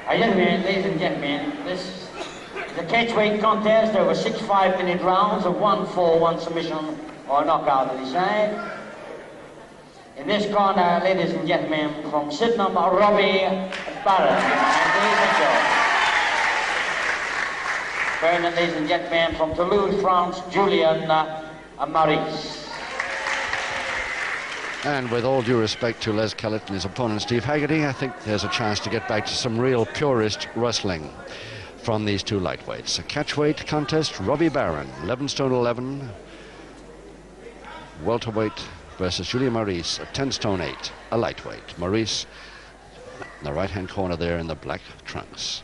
Gentlemen, ladies and gentlemen, this is a catchweight contest. There were 6 5-minute rounds of 1-4, 1 submission or knockout to decide. In this corner, ladies and gentlemen, from Sydenham, Robbie Barron. And ladies and gentlemen, from Toulouse, France, Julien Maurice. And with all due respect to Les Kellett and his opponent Steve Haggerty, I think there's a chance to get back to some real purist wrestling from these two lightweights. A catchweight contest, Robbie Barron, 11 stone 11, welterweight versus Julien Maurice at 10 stone 8, a lightweight. Maurice in the right-hand corner there in the black trunks.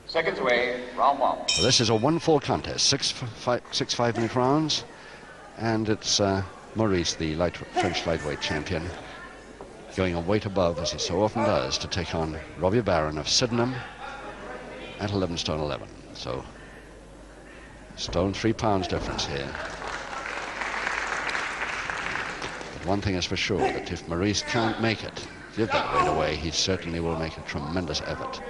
Seconds away, round 1. So this is a 1-4 contest, 6 5-minute rounds, and it's Maurice, the French lightweight champion, going a weight above, as he so often does, to take on Robbie Barron of Sydenham at 11 stone 11. So, stone 3 pounds difference here. But one thing is for sure, that if Maurice can't make it, give that weight away, he certainly will make a tremendous effort.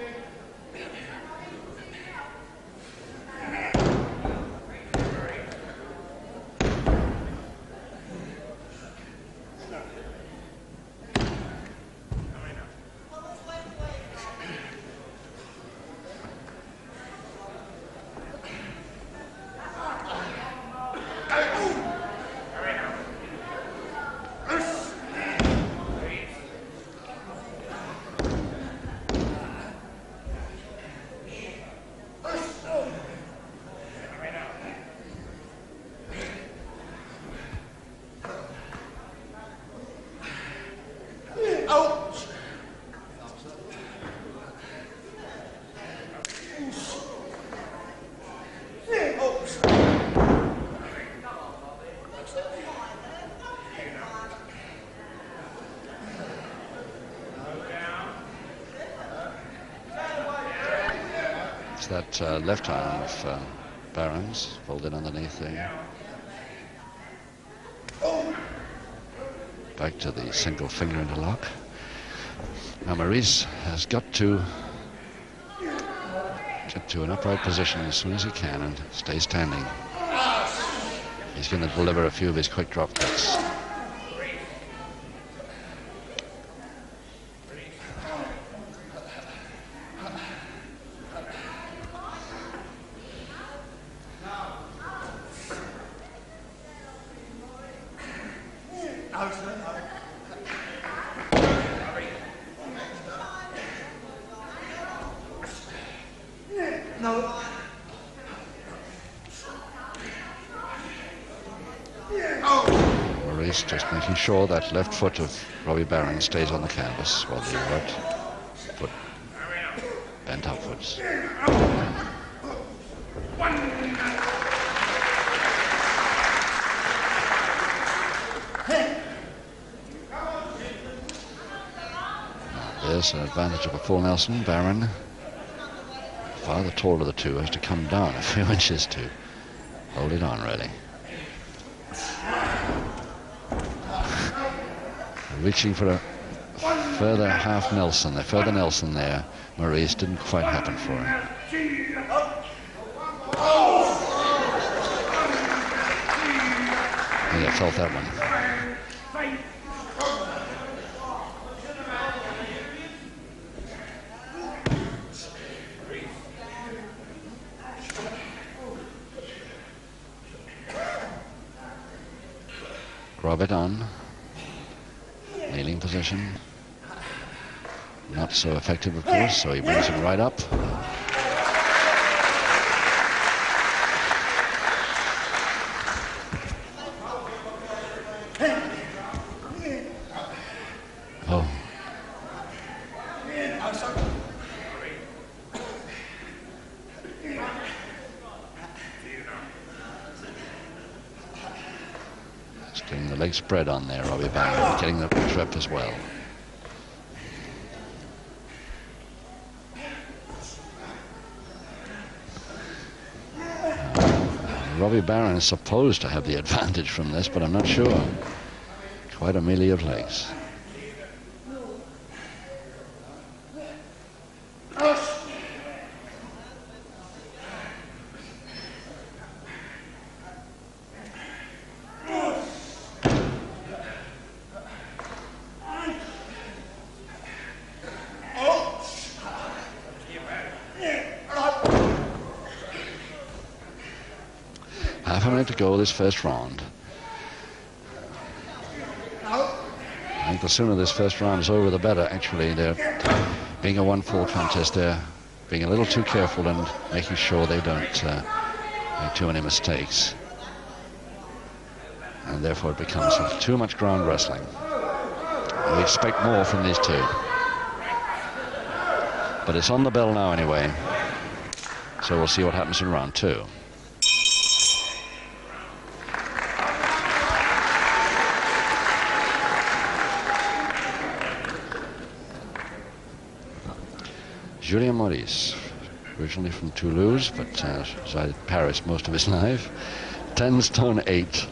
That left arm of Barron's folded underneath there. Back to the single finger interlock. Now Maurice has got to get to an upright position as soon as he can and stay standing. He's going to deliver a few of his quick drop kicks. Maurice just making sure that left foot of Robbie Barron stays on the canvas while the right foot bent upwards. There's an advantage of a full Nelson. Barron, far the taller of the two, has to come down a few inches to hold it on, really. Reaching for a further half Nelson, the further Nelson there. Maurice didn't quite happen for him. I think I felt that one. Rub it on. Kneeling position. Not so effective, of course, so he brings him right up. Oh. Just getting the leg spread on there, Robbie Barron, getting the trip as well. Robbie Barron is supposed to have the advantage from this, but I'm not sure. Quite a melee of legs. half a minute to go this first round. I think the sooner this first round is over, the better. Actually, they're being a 1-4 contest. They're being a little too careful and making sure they don't make too many mistakes. And therefore it becomes too much ground wrestling. We expect more from these two. But it's on the bell now anyway. So we'll see what happens in round 2. Julien Maurice, originally from Toulouse, but resided in Paris most of his life. 10 stone 8.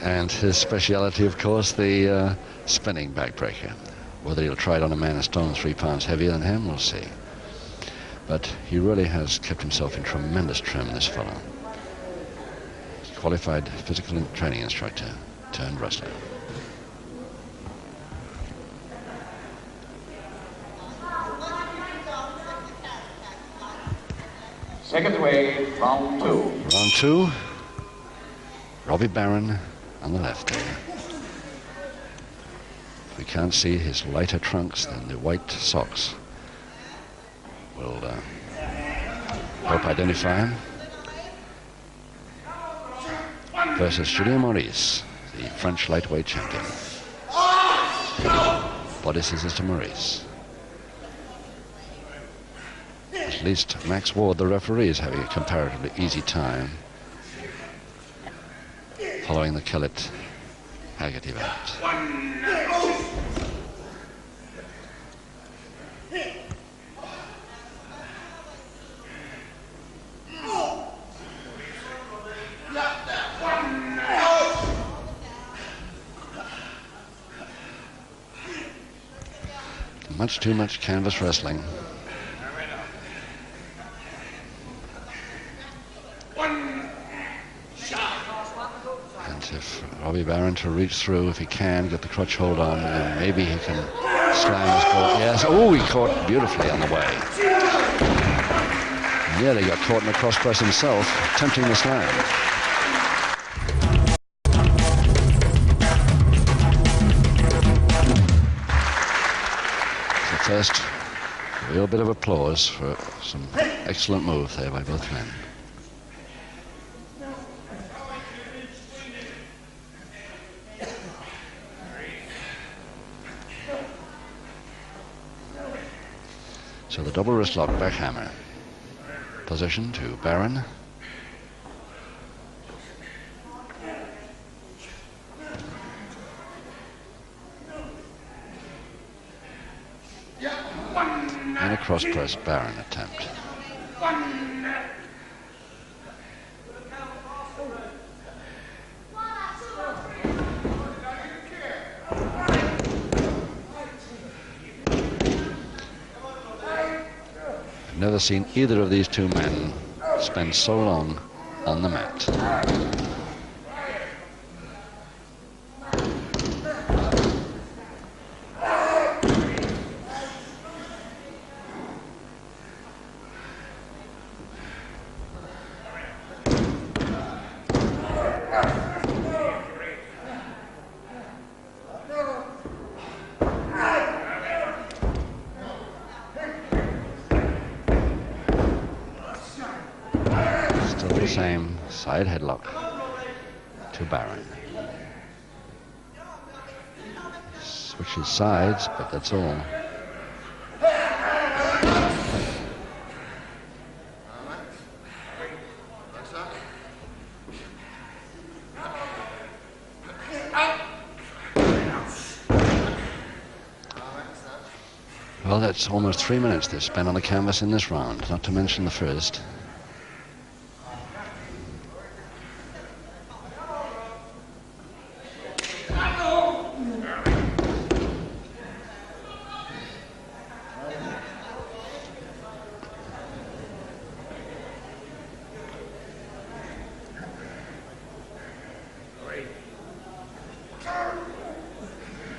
And his speciality, of course, the spinning backbreaker. Whether he'll try it on a man a stone 3 pounds heavier than him, we'll see. But he really has kept himself in tremendous trim, this fellow. He's a qualified physical training instructor turned wrestler. Second wave, round 2. Round 2. Robbie Barron on the left there. If we can't see his lighter trunks, then the white socks will help identify him. Versus Julien Maurice, the French lightweight champion. Body scissors to Maurice. At least Max Ward, the referee, is having a comparatively easy time following the Kellett Haggett event. Much too much canvas wrestling. If Robbie Barron to reach through, if he can, get the crutch hold on, and maybe he can slam his ball. Yes, oh, he caught beautifully on the way. Yeah, he got caught in the cross press himself, attempting the slam. So first, a real bit of applause for some excellent move there by both men. So the double wrist lock back hammer. Position to Barron. And a cross press Barron attempt. Never seen either of these two men spend so long on the mat. Same side headlock to Barron. Switches sides, but that's all. Well, that's almost 3 minutes they've spent on the canvas in this round, not to mention the first.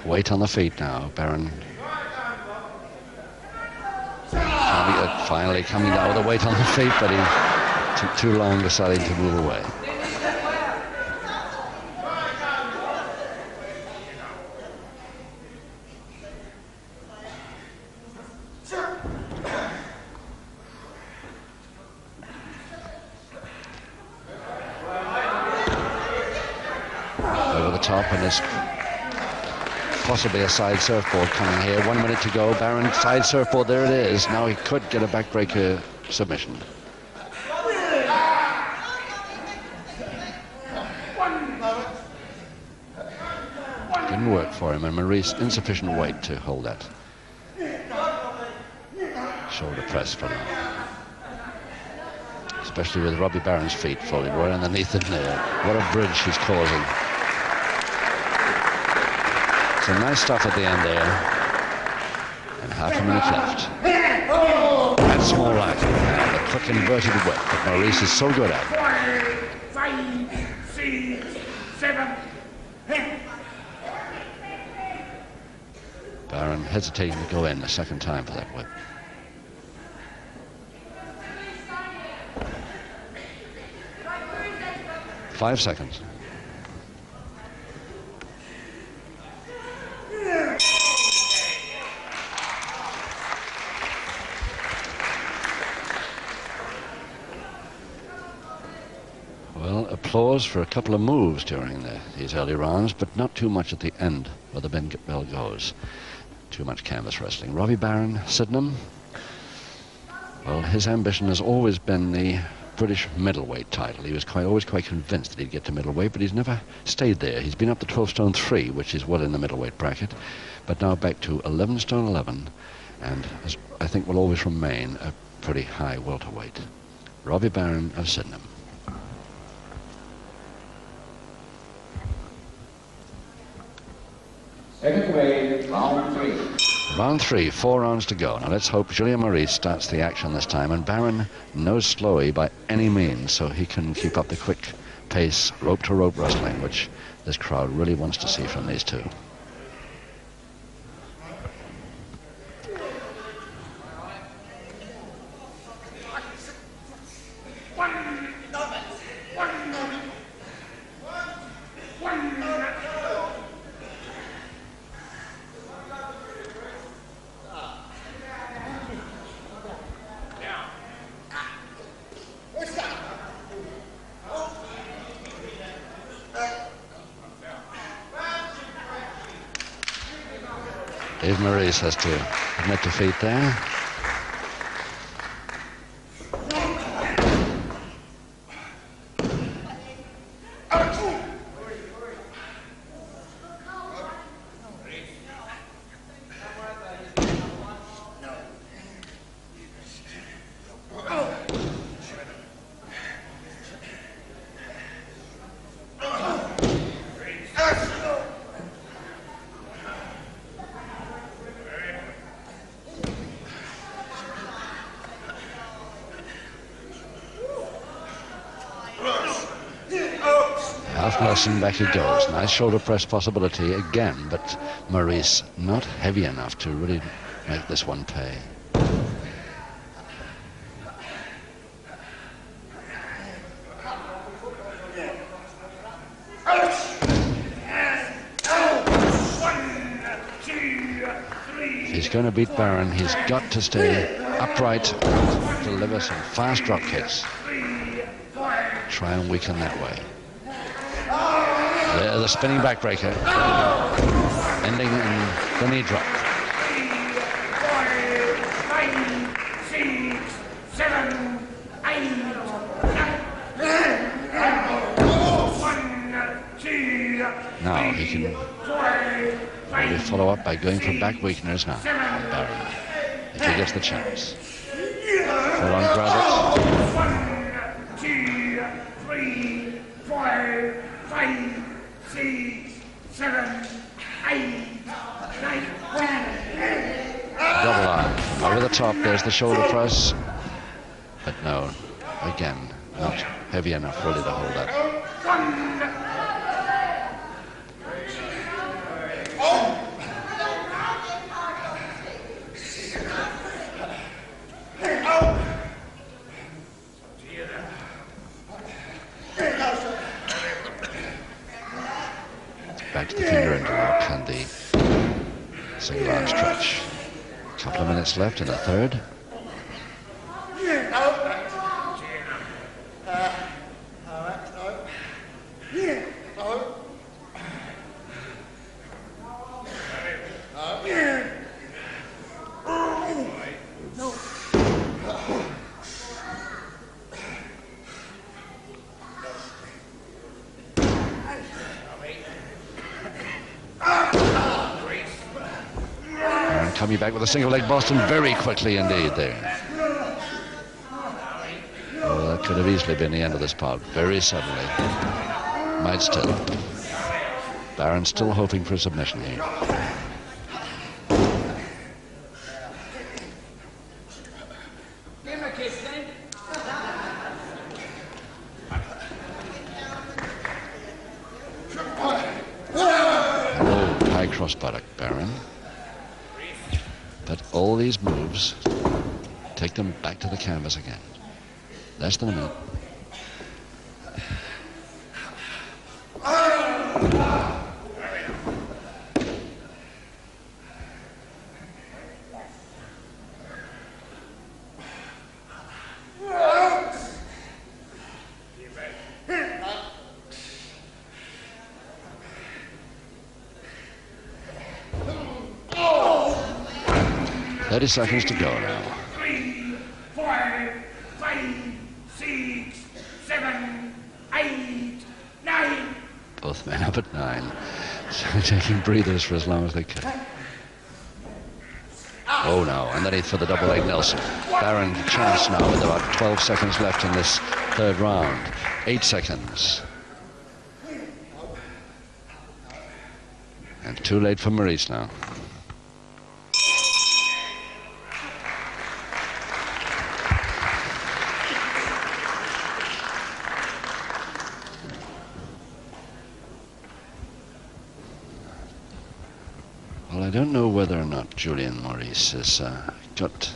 Weight on the feet now, Barron. Finally coming down with the weight on the feet, but he took too long deciding to move away. top, and there's possibly a side surfboard coming here. 1 minute to go. Barron, side surfboard, there it is. Now he could get a backbreaker submission. Didn't work for him, and Maurice insufficient weight to hold that. Shoulder press for now. Especially with Robbie Barron's feet falling right underneath it there. What a bridge he's causing. Some nice stuff at the end there. And half a minute left. That's more like it. The quick inverted whip that Maurice is so good at. 5, 6, 7. Barron hesitating to go in the second time for that whip. Five seconds. Well, applause for a couple of moves during these early rounds, but not too much at the end where the bell goes. Too much canvas wrestling. Robbie Barron, Sydenham. Well, his ambition has always been the British middleweight title. He was always quite convinced that he'd get to middleweight, but he's never stayed there. He's been up to 12 stone 3, which is well in the middleweight bracket, but now back to 11 stone 11, and I think will always remain a pretty high welterweight. Robbie Barron of Sydenham. Second grade, round 3. Round 3, 4 rounds to go. Now let's hope Julien Maurice starts the action this time, and Barron knows slowy by any means, so he can keep up the quick pace, rope-to-rope wrestling, which this crowd really wants to see from these two. Maurice has to admit defeat there. Back he goes. Nice shoulder press possibility again, but Maurice not heavy enough to really make this one pay. If he's going to beat Barron, he's got to stay upright, deliver some fast drop kicks. Try and weaken that way. The spinning backbreaker, ending in the knee drop. 5, 6, 7, 8, 1, 2. Now he can maybe follow up by going for back weakeners now. Barron, if he gets the chance. Full on grab it. 1, 2, 3, 4, 5, 6, 7, 8, 9. Double arm over the top. There's the shoulder press, but no, again, not heavy enough really to hold that. Back to the finger interlock and the single arm stretch. A couple of minutes left in the third. coming back with a single leg Boston very quickly indeed there. Oh, that could have easily been the end of this part, very suddenly. Might still. Barron still hoping for a submission here. Oh, high cross buttock, Barron. But all these moves take them back to the canvas again. Less than a minute. Seconds to go now. 3, 4, 5, 6, 7, 8, 9. Both men up at 9. So taking breathers for as long as they can. Oh no, underneath for the double leg Nelson. Barron chance now with about 12 seconds left in this third round. 8 seconds. And too late for Maurice now. I don't know whether or not Julien Maurice has got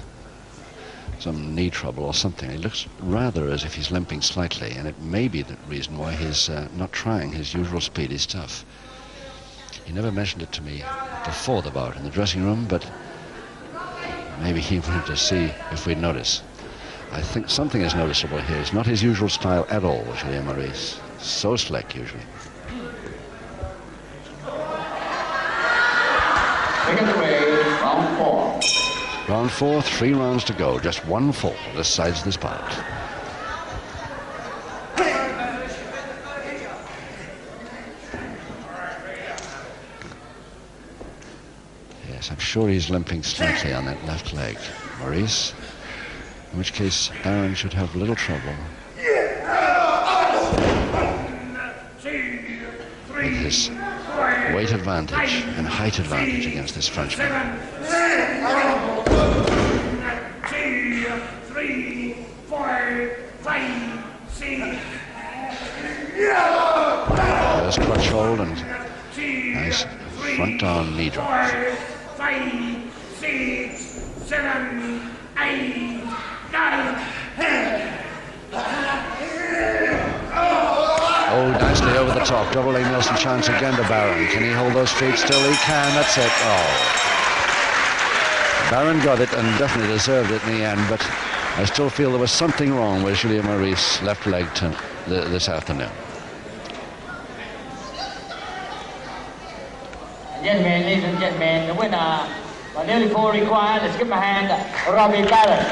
some knee trouble or something. He looks rather as if he's limping slightly, and it may be the reason why he's not trying his usual speedy stuff. He never mentioned it to me before the bout in the dressing room, but maybe he wanted to see if we'd notice. I think something is noticeable here. It's not his usual style at all, Julien Maurice. So slick usually. Second away, round 4. Round 4, 3 rounds to go. Just 1 fall decides this part. Yes, I'm sure he's limping slightly on that left leg, Maurice. In which case, Barron should have little trouble with his weight advantage and height advantage against this Frenchman. 2, 3, 4, 5, 6. There's crutch hold and nice front arm knee drop. 4, 5, 6, 7, 8, 9. Oh, nicely over the top. Double leg Nelson chance again to Barron. Can he hold those feet still? He can. That's it. Oh. Barron got it and definitely deserved it in the end, but I still feel there was something wrong with Julien Maurice's left leg this afternoon. Gentlemen, ladies and gentlemen, the winner by nearly 4 required. Let's give him a hand, Robbie Barron.